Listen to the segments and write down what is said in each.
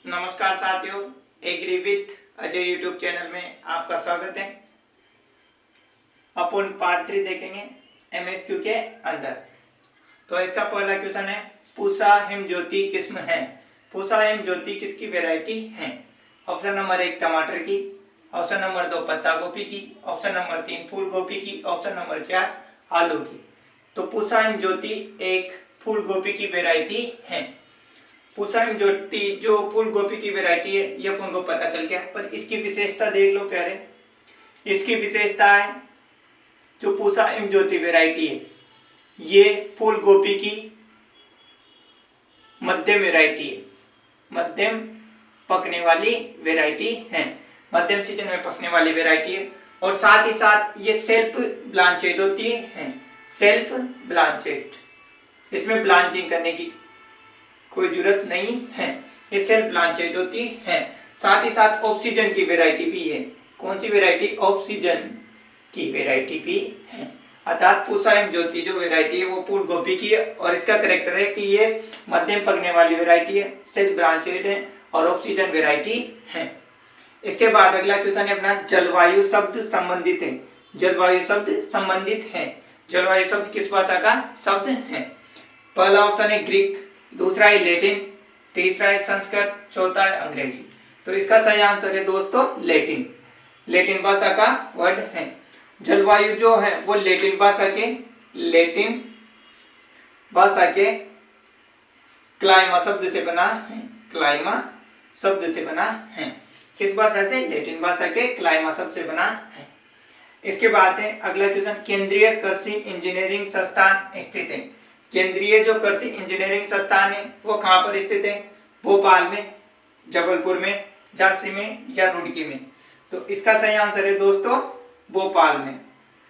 नमस्कार साथियों, agri with Ajay YouTube channel में आपका स्वागत है। अपन पार्ट 3 देखेंगे एमएसक्यू के अंदर। तो इसका पहला क्वेश्चन है, पूसा हिमज्योति किस्म है। पूसा हिमज्योति किसकी वैरायटी है? ऑप्शन नंबर 1 टमाटर की, ऑप्शन नंबर 2 पत्ता गोभी की, ऑप्शन नंबर 3 फूल गोभी की, ऑप्शन नंबर 4 आलू की। तो पूसा हिमज्योति एक फूल गोभी की वैरायटी है। पूसा हिमज्योति जो फूल गोभी की वैरायटी है ये अपन को पता चल गया, पर इसकी विशेषता देख लो प्यारे। इसकी विशेषता है जो पूसा हिमज्योति वैरायटी है ये फूल गोभी की मध्यम वैरायटी है, मध्यम पकने वाली वैरायटी है, मध्यम सीजन में पकने वाली वैरायटी है। और साथ ही साथ ये सेल्फ ब्लांचेड होती है, सेल्फ ब्लांचेड, इसमें ब्लांचिंग करने की कोई जरूरत नहीं है, ये सेल्फ ब्लांचेड होती है। साथ ही साथ ऑक्सीजन की वैरायटी भी है। कौन सी वैरायटी? ऑक्सीजन की वैरायटी भी है। अर्थात पूसा हिमज्योति जो वैरायटी है वो फूल गोभी की है और इसका करेक्टर है कि ये मध्यम पकने वाली वैरायटी है, सेल्फ ब्रांचेड है और ऑक्सीजन वैरायटी है। इसके बाद अगला क्वेश्चन है अपना, जलवायु शब्द संबंधित है। जलवायु शब्द संबंधित है। जलवायु शब्द किस भाषा का शब्द है? पहला ऑप्शन है ग्रीक, दूसरा है लैटिन, तीसरा है संस्कृत, चौथा है अंग्रेजी। तो इसका सही आंसर है दोस्तों लैटिन। लैटिन भाषा का वर्ड है। जलवायु जो है वो लैटिन भाषा के क्लाइमा शब्द से बना है। क्लाइमा शब्द से बना है। किस भाषा से? लैटिन भाषा के क्लाइमा शब्द से बना है। इसके बाद है अगला क्वेश्चन, केंद्रीय कृषि इंजीनियरिंग संस्थान स्थित है। केंद्रीय जो कृषि इंजीनियरिंग संस्थान है वो कहाँ पर स्थित है? भोपाल में, जबलपुर में, झांसी में या रुड़की में? तो इसका सही आंसर है दोस्तों भोपाल में।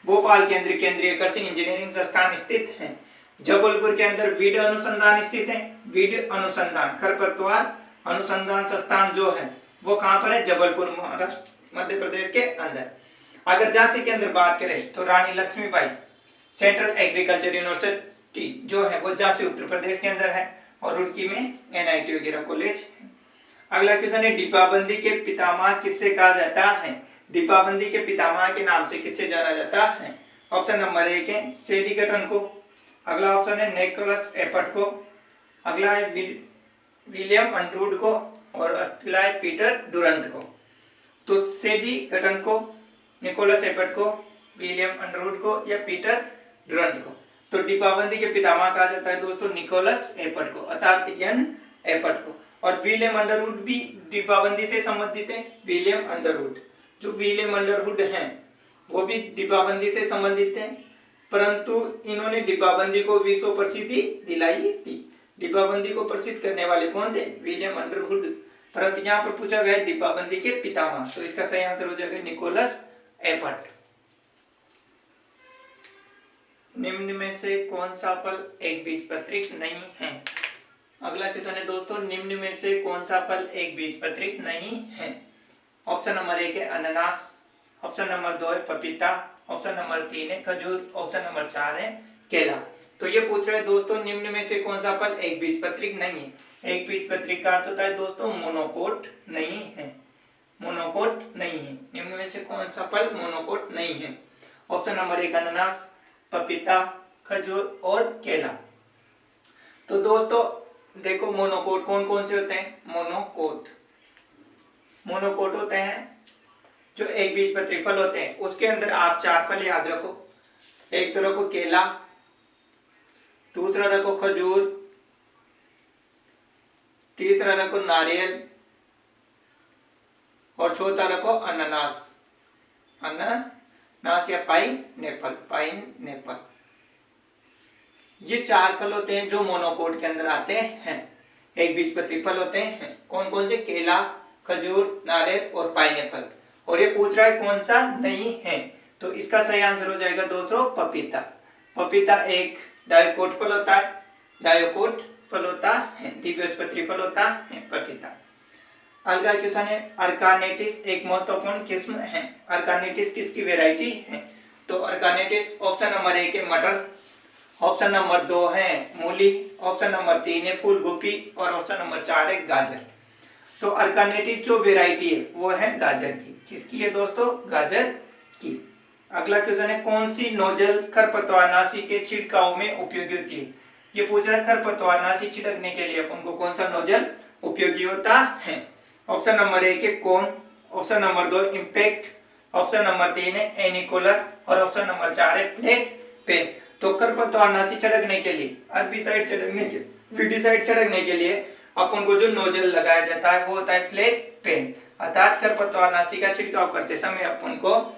भोपाल के अंदर केंद्रीय कृषि इंजीनियरिंग संस्थान स्थित है। जबलपुर के अंदर वीड अनुसंधान स्थित है। वीड अनुसंधान खरपतवार अनुसंधान संस्थान जो है वो कहाँ पर है? जबलपुर, महाराष्ट्र, मध्य प्रदेश के अंदर। अगर झांसी के अंदर बात करें तो रानी लक्ष्मीबाई सेंट्रल एग्रीकल्चर यूनिवर्सिटी जो है वो झांसी उत्तर प्रदेश के अंदर है और रुड़की में एनआईटी वगैरह कॉलेज है। अगला क्वेश्चन है, डिब्बाबंदी के पितामह किससे कहा जाता है? डिब्बाबंदी के पितामह के नाम से किससे जाना जाता है? ऑप्शन नंबर 1 है सेडी गटन को, अगला ऑप्शन है निकोलस एपर्ट को, अगला है विलियम अंडरवुड को और अगला है पीटर डुरंट को। तो सेडी गटन को, निकोलस एपर्ट को, विलियम अंडरवुड को या पीटर डुरंट को? तो डिब्बाबंदी के पितामह कहा जाता है दोस्तों निकोलस एपर्ट को, अर्थात यन एपर्ट को। और विलियम अंडरवुड भी डिब्बाबंदी से संबंधित है। विलियम अंडरवुड, जो विलियम अंडरवुड हैं वो भी डिब्बाबंदी से संबंधित हैं, परंतु इन्होंने डिब्बाबंदी को विश्व प्रसिद्धि दिलाई थी। डिब्बाबंदी को प्रसिद्ध करने वाले कौन थे? William Underwood. परंतु यहाँ पर पूछा गया डिब्बाबंदी के पितामह, तो इसका सही आंसर हो जाएगा निकोलस एपर्ट। निम्न में से कौन सा फल एक बीजपत्रिक नहीं है? अगला क्वेश्चन है दोस्तों, निम्न में से कौन सा फल एक बीजपत्रिक नहीं है? ऑप्शन नंबर 1 है अनानास, ऑप्शन नंबर 2 है पपीता, ऑप्शन नंबर 3 है खजूर, ऑप्शन नंबर 4 है केला। तो ये पूछ रहा है दोस्तों निम्न में से कौन सा फल एक बीजपत्रिक नहीं है। एक बीजपत्रिक का अर्थ होता है दोस्तों मोनोकोट नहीं है। मोनोकोट नहीं है। निम्न में से कौन सा फल मोनोकोट नहीं है? ऑप्शन नंबर 1 अनानास, पपीता, खजूर और केला। तो दोस्तों देखो मोनोकोट कौन कौन से होते हैं? मोनोकोट होते हैं जो एक बीजपत्री फल होते हैं, उसके अंदर आप 4 फल याद रखो। एक तो रखो केला, दूसरा रखो खजूर, तीसरा रखो नारियल और चौथा रखो अनानास। अनानास या पाइनएप्पल। ये 4 फल होते हैं जो मोनोकोट के अंदर आते हैं, एक बीजपत्री फल होते हैं। कौन कौन से? केला, खजूर, नारियल और पाइनएप्पल। और ये पूछ रहा है कौन सा नहीं है, तो इसका सही आंसर हो जाएगा दोस्तों पपीता। पपीता एक डायोकोट फल होता है, द्विबीजपत्री फल होता है पपीता। अगला क्वेश्चन है, अर्कानेटिस एक महत्वपूर्ण किस्म है। अर्कानेटिस किसकी वैरायटी है? तो अर्कानेटिस ऑप्शन नंबर 1 है मटर, ऑप्शन नंबर 2 है मूली, ऑप्शन नंबर 3 है फूल गोभी और ऑप्शन नंबर 4 है गाजर। तो अल्टरनेटिव जो वेराइटी है वो है गाजर की। किसकी है दोस्तों? गाजर की। अगला क्वेश्चन है, कौन सी नोजल खरपतवारनाशी के छिड़काव में उपयोगी होती है? ये पूछ रहा है खरपतवारनाशी छिड़कने के लिए अपन को कौन सा नोजल उपयोगी होता है। ऑप्शन नंबर 1 है कौन, option number 2 impact, option number 3 है एनिकोलर और ऑप्शन नंबर 4 है प्लेट पेन। तो खरपतवारनाशी छिड़कने के लिए, अर्बिसाइड छिड़कने के, वीडीसाइड छिड़कने के लिए अपन को जो नोजल लगाया जाता है वो होता है प्लेट पेन। अर्थात खरपतवारनाशी का छिड़काव करते समय अपन को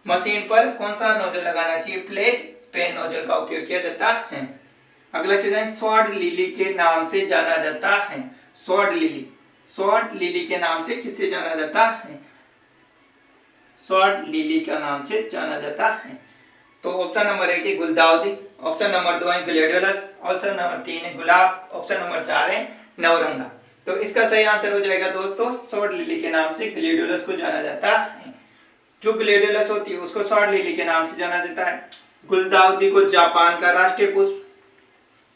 मशीन पर कौन सा नोजल लगाना चाहिए? प्लेट पेन नोजल का उपयोग किया जाता है। अगला क्वेश्चन, स्वॉर्ड लिली के नाम से जाना जाता है। स्वॉर्ड लिली, स्वॉर्ड लिली के नाम से किससे जाना जाता है? स्वॉर्ड लिली का नाम से जाना जाता है। तो ऑप्शन नंबर 1 है गुलदाउदी, ऑप्शन नंबर 2 है ग्लेडियोलस, ऑप्शन नंबर 3 है गुलाब, ऑप्शन नंबर 4 है नवरंगा। तो इसका सही आंसर हो जाएगा दोस्तों, स्वॉर्ड लिली के नाम से ग्लेडियोलस को जाना जाता है। जो ग्लेडियोलस होती है उसको स्वॉर्ड लिली के नाम से जाना जाता है। गुलदाउदी को जापान का राष्ट्रीय पुष्प,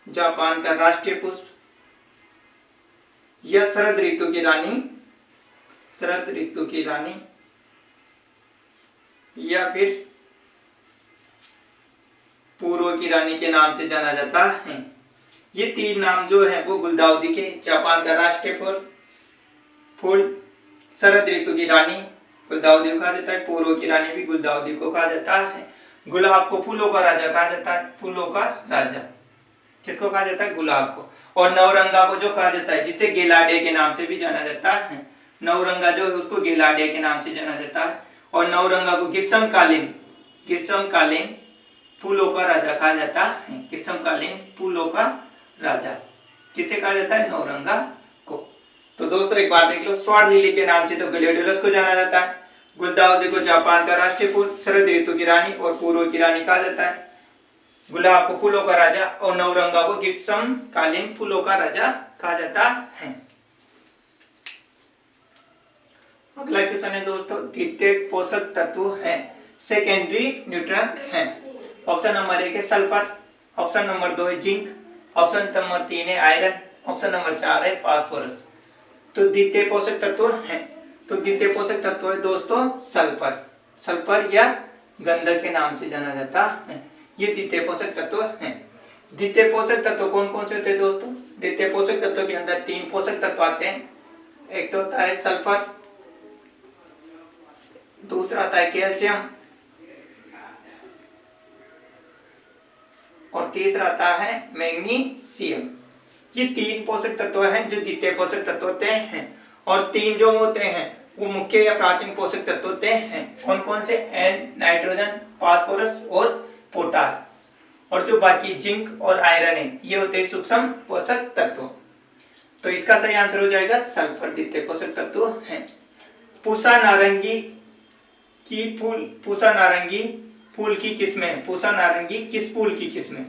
जापान का राष्ट्रीय पुष्प या शरद ऋतु की रानी, शरद ऋतु की रानी या फिर पूर्व की रानी के नाम से जाना जाता है। ये तीन नाम जो है वो गुलदाउदी के, जापान का राष्ट्रीय फूल, शरद ऋतु की रानी गुलदाउदी को कहा जाता है, पूर्व की रानी भी गुलदाउदी को कहा जाता है। गुलाब को फूलों का राजा कहा जाता है, फूलों का राजा किसको कहा जाता है? गुलाब को। और नवरंगा को जो कहा जाता है, जिसे गेलाडे के नाम से भी जाना जाता है, नवरंगा जो है उसको गेलाडे के नाम से जाना जाता है। और नवरंगा को ग्रीष्मकालीन फूलों का राजा कहा जाता है, ग्रीष्मकालीन फूलों का राजा किसे कहा जाता है? नवरंगा को। तो दोस्तों एक बार देख लो, स्वॉर्ड लिली के नाम से तो ग्लेडियोलस को जाना जाता है, गुलदाउदी को जापान का राष्ट्रीय फूल, शरद ऋतु की रानी और पूर्व की रानी कहा जाता है, गुलाब को फूलों का राजा और नवरंगा को ग्रीष्मकालीन फूलों का राजा कहा जाता है। अगला क्वेश्चन है दोस्तों, द्वितीय पोषक तत्व है, सेकेंडरी न्यूट्रिएंट है। ऑप्शन नंबर 1 है सल्फर, ऑप्शन नंबर 2 है जिंक, ऑप्शन नंबर 3 है आयरन, ऑप्शन नंबर 4 है फास्फोरस। तो द्वितीय पोषक तत्व है, तो द्वितीय पोषक तत्व है दोस्तों सल्फर, सल्फर या गंधक के नाम से जाना जाता है। ये द्वितीय पोषक तत्व है। द्वितीय पोषक तत्व कौन कौन से होते हैं दोस्तों? द्वितीय पोषक तत्व के अंदर 3 पोषक तत्व आते हैं। एक तो होता है सल्फर, दूसरा आता है कैल्शियम और तीसरा आता है मैग्नीशियम। ये 3 पोषक तत्व हैं जो द्वितीय पोषक तत्व होते हैं। और 3 जो होते हैं वो मुख्य या प्राथमिक पोषक तत्व होते हैं। कौन कौन से? एन, नाइट्रोजन, फास्फोरस और पोटास। और जो बाकी जिंक और आयरन है ये होते हैं सूक्ष्म पोषक तत्व। तो इसका सही आंसर हो जाएगा सल्फर द्वितीय पोषक तत्व है। पूसा नारंगी फूल की किस्में, पूसा नारंगी किस फूल की किस्में?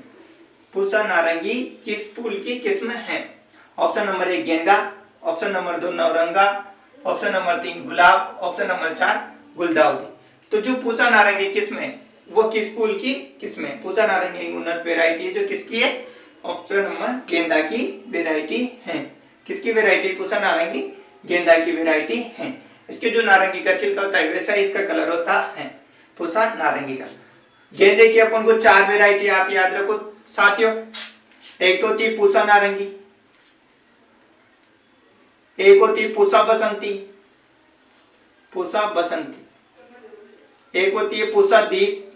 पूसा नारंगी किस फूल की किस्म है? ऑप्शन नंबर 1 गेंदा, option number 2 Navranga, option number 3 गुलाब, ऑप्शन नंबर 4 गुलदाउदी। तो जो पूसा नारंगी किस्म है वो किस फूल की किस्म है? पूसा नारंगी एक उन्नत वेराइटी है जो किसकी है? ऑप्शन नंबर गेंदा की वेराइटी है। किसकी वेराइटी? पूसा नारंगी गेंदा की वेराइटी है। इसके जो नारंगी का छिलका होता है वैसा ही इसका कलर होता है पूसा नारंगी का। गेंदे की अपन को 4 वेराइटी आप याद रखो साथियों। एक तो होती है पूसा नारंगी, एक होती है पूसा बसंती, पूसा बसंती, एक होती है पूसा दीप,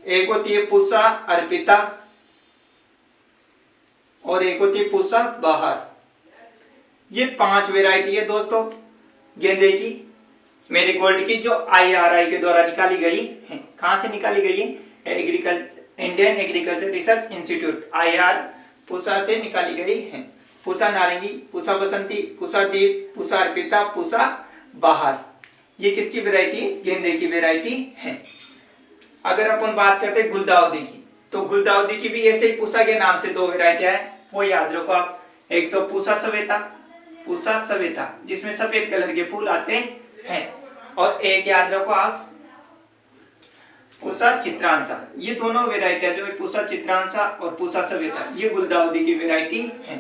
एक होती है पूसा अर्पिता और एक होती है पूसा बहार। ये 5 वेराइटी है दोस्तों गेंदे की, मेरीगोल्ड की, जो IRI के द्वारा निकाली गई है। कहां से निकाली गई है? Indian agriculture research institute IR Pusa से निकाली गई है। पूसा नारंगी, पूसा बसंती, पूसा दीप, पूसा अर्पिता, पूसा बहार, ये किसकी वेराइटी है? गेंदे की वेराइटी है। अगर अपन बात करते हैं गुलदाउदी की, तो गुलदाउदी की भी ऐसे ही पूसा के नाम से 2 वेराइटियां है, वो याद रखो आप। एक तो पूसा सवेता, पूसा सवेता जिसमें सफेद कलर के फूल आते हैं, और एक याद रखो आप पूसा चित्रांशा। ये दोनों वेराइटियां जो है पूसा चित्रांशा और पूसा सवेता, ये गुलदाउदी की वेराइटी है।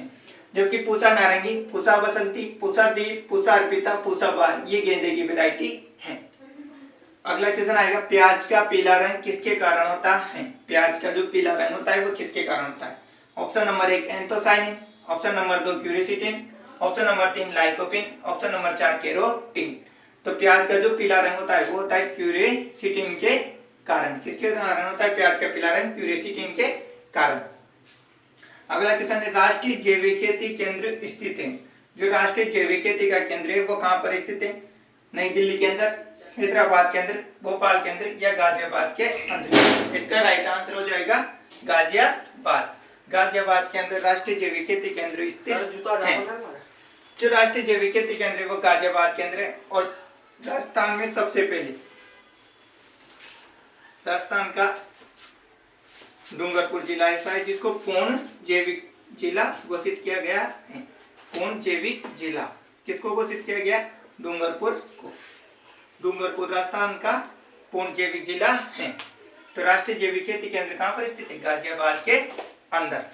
जबकि पूसा नारंगी, पूसा बसंती, पूसा दीप, पूसा अर्पिता, पूसा बाल ये गेंदे की वैरायटी है। अगला क्वेश्चन आएगा, प्याज का पीला रंग किसके कारण होता है? प्याज का जो पीला रंग होता है वो किसके कारण होता है? Option number 1 anthocyanin, option number 2 quercetin, option number 3 lycopene, option number 4 carotene. तो प्याज का जो पीला रंग होता है वो होता है क्यूरिसिटिन के कारण। किसके कारण होता है प्याज का पीला रंग? क्यूरिसिटिन के कारण। अगला क्वेश्चन है, राष्ट्रीय जैविक खेती केंद्र स्थित है। जो राष्ट्रीय जैविक खेती का केंद्र है वो कहाँ पर स्थित है? नई दिल्ली के अंदर, हैदराबाद के अंदर, भोपाल के अंदर या गाजियाबाद के अंदर? इसका राइट आंसर हो जाएगा गाजियाबाद। गाजियाबाद के अंदर राष्ट्रीय जैविक खेती केंद्र स्थित है। जो राष्ट्रीय जैविक खेती केंद्र है वो गाजियाबाद के अंदर है। और राजस्थान में सबसे पहले राजस्थान का डूंगरपुर जिला ऐसा है जिसको पूर्ण जैविक जिला घोषित किया गया है। पूर्ण जैविक जिला किसको घोषित किया गया? डूंगरपुर को। डूंगरपुर राजस्थान का पूर्ण जैविक जिला है। तो राष्ट्रीय जैविक खेती केंद्र कहाँ पर स्थित है? गाजियाबाद के अंदर।